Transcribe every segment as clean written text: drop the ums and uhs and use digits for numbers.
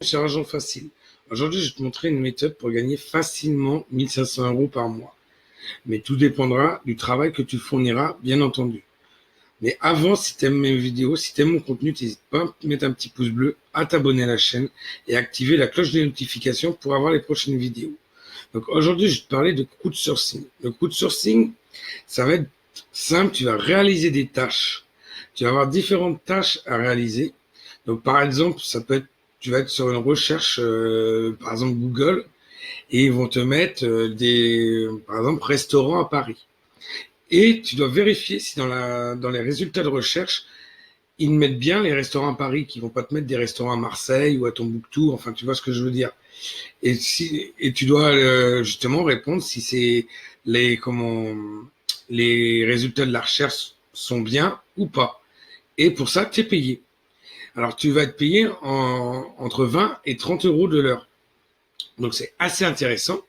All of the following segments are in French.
sur Argent Facile. Aujourd'hui, je vais te montrer une méthode pour gagner facilement 1500 € par mois. Mais tout dépendra du travail que tu fourniras, bien entendu. Mais avant, si tu aimes mes vidéos, si tu aimes mon contenu, n'hésite pas à mettre un petit pouce bleu, à t'abonner à la chaîne et à activer la cloche des notifications pour avoir les prochaines vidéos. Donc aujourd'hui, je vais te parler de crowdsourcing. Le crowdsourcing, ça va être simple, tu vas réaliser des tâches. Tu vas avoir différentes tâches à réaliser. Donc par exemple, ça peut être, tu vas être sur une recherche, par exemple Google, et ils vont te mettre par exemple, restaurants à Paris. Et tu dois vérifier si dans les résultats de recherche, ils mettent bien les restaurants à Paris, qui vont pas te mettre des restaurants à Marseille ou à Tombouctou, enfin tu vois ce que je veux dire. Et tu dois justement répondre si c'est les résultats de la recherche sont bien ou pas. Et pour ça, tu es payé. Alors tu vas être payé entre 20 et 30 € de l'heure. Donc c'est assez intéressant.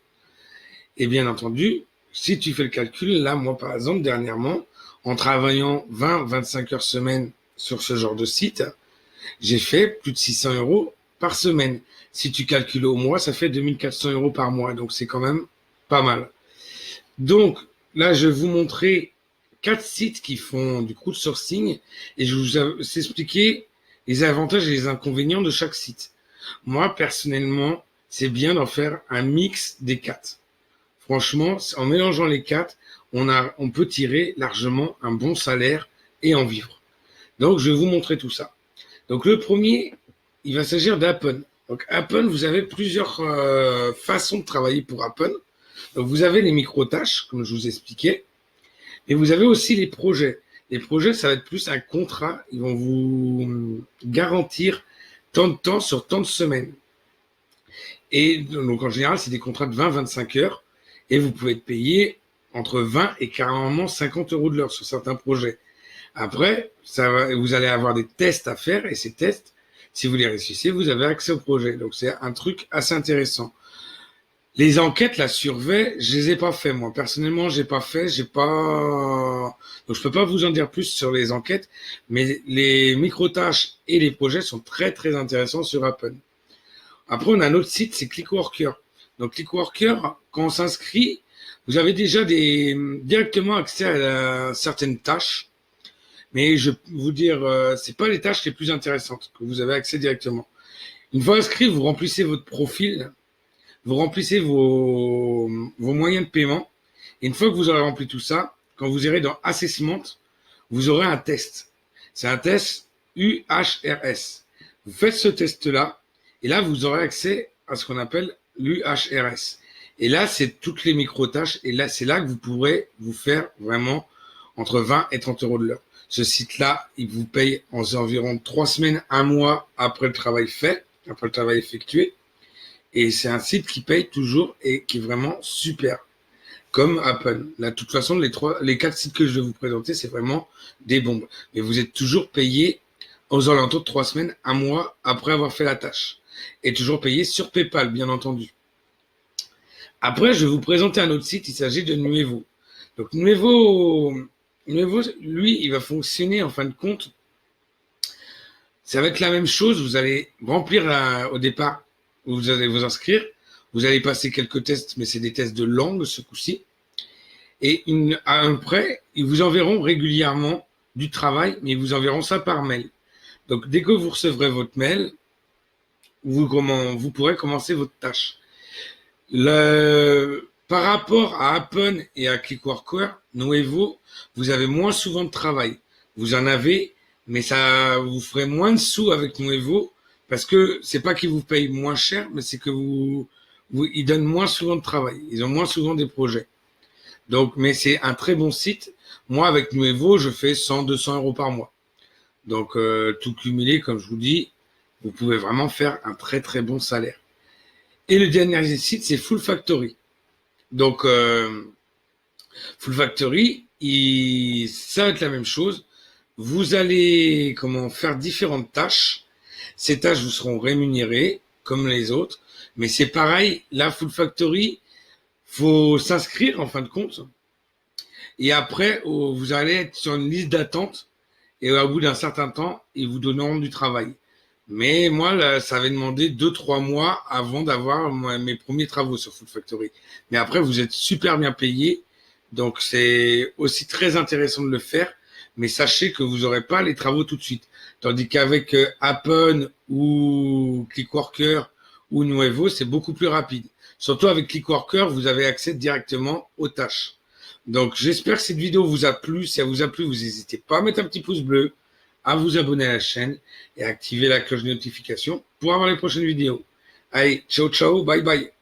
Et bien entendu, si tu fais le calcul, là, moi par exemple, dernièrement, en travaillant 20-25 heures semaine sur ce genre de site, j'ai fait plus de 600 € par semaine. Si tu calcules au mois, ça fait 2400 € par mois. Donc c'est quand même pas mal. Donc là, je vais vous montrer 4 sites qui font du crowdsourcing et je vais vous expliquer les avantages et les inconvénients de chaque site. Moi, personnellement, c'est bien d'en faire un mix des 4. Franchement, en mélangeant les 4, on peut tirer largement un bon salaire et en vivre. Donc, je vais vous montrer tout ça. Donc, le premier, il va s'agir d'Appn. Donc, Appn, vous avez plusieurs façons de travailler pour Appn. Donc, vous avez les micro-tâches, comme je vous expliquais, et vous avez aussi les projets. Les projets, ça va être plus un contrat. Ils vont vous garantir tant de temps sur tant de semaines. Et donc, en général, c'est des contrats de 20-25 heures. Et vous pouvez être payé entre 20 et carrément 50 € de l'heure sur certains projets. Après, vous allez avoir des tests à faire. Et ces tests, si vous les réussissez, vous avez accès au projet. Donc, c'est un truc assez intéressant. Les enquêtes, la survey, je les ai pas fait, moi. Personnellement, donc je peux pas vous en dire plus sur les enquêtes, mais les micro-tâches et les projets sont très, très intéressants sur Appn. Après, on a un autre site, c'est Clickworker. Donc, Clickworker, quand on s'inscrit, vous avez déjà directement accès à certaines tâches. Mais je vais vous dire, c'est pas les tâches les plus intéressantes que vous avez accès directement. Une fois inscrit, vous remplissez votre profil, vous remplissez vos moyens de paiement. Et une fois que vous aurez rempli tout ça, quand vous irez dans Assessment, vous aurez un test. C'est un test UHRS. Vous faites ce test-là, et là, vous aurez accès à ce qu'on appelle l'UHRS. Et là, c'est toutes les micro-tâches, et là, c'est là que vous pourrez vous faire vraiment entre 20 et 30 € de l'heure. Ce site-là, il vous paye environ 3 semaines, 1 mois après le travail fait, après le travail effectué. Et c'est un site qui paye toujours et qui est vraiment super, comme Appn. Là, de toute façon, les 4 sites que je vais vous présenter, c'est vraiment des bombes. Mais vous êtes toujours payé aux alentours de 3 semaines, 1 mois après avoir fait la tâche. Et toujours payé sur PayPal, bien entendu. Après, je vais vous présenter un autre site, il s'agit de Nuevo. Donc Nuevo, lui, il va fonctionner en fin de compte. Ça va être la même chose, vous allez remplir au départ, vous allez vous inscrire, vous allez passer quelques tests, mais c'est des tests de langue ce coup-ci. Et après, ils vous enverront régulièrement du travail, mais ils vous enverront ça par mail. Donc dès que vous recevrez votre mail, vous pourrez commencer votre tâche. Par rapport à Appn et à Clickworker, Nuevo, vous avez moins souvent de travail. Vous en avez, mais ça vous ferait moins de sous avec Nuevo, parce que c'est pas qu'ils vous payent moins cher, mais c'est que ils donnent moins souvent de travail. Ils ont moins souvent des projets. Donc, mais c'est un très bon site. Moi, avec Nuevo, je fais 100-200 € par mois. Donc, tout cumulé, comme je vous dis, vous pouvez vraiment faire un très très bon salaire. Et le dernier site, c'est Full Factory. Donc, Full Factory, ça va être la même chose. Vous allez faire différentes tâches. Ces tâches vous seront rémunérées comme les autres. Mais c'est pareil, la Full Factory, faut s'inscrire en fin de compte. Et après, vous allez être sur une liste d'attente. Et au bout d'un certain temps, ils vous donneront du travail. Mais moi, là, ça avait demandé 2, 3 mois avant d'avoir mes premiers travaux sur Food Factory. Mais après, vous êtes super bien payé. Donc, c'est aussi très intéressant de le faire. Mais sachez que vous n'aurez pas les travaux tout de suite. Tandis qu'avec Appen ou Clickworker ou Nuevo, c'est beaucoup plus rapide. Surtout avec Clickworker, vous avez accès directement aux tâches. Donc, j'espère que cette vidéo vous a plu. Si elle vous a plu, vous n'hésitez pas à mettre un petit pouce bleu, à vous abonner à la chaîne et à activer la cloche de notification pour avoir les prochaines vidéos. Allez, ciao, ciao, bye bye.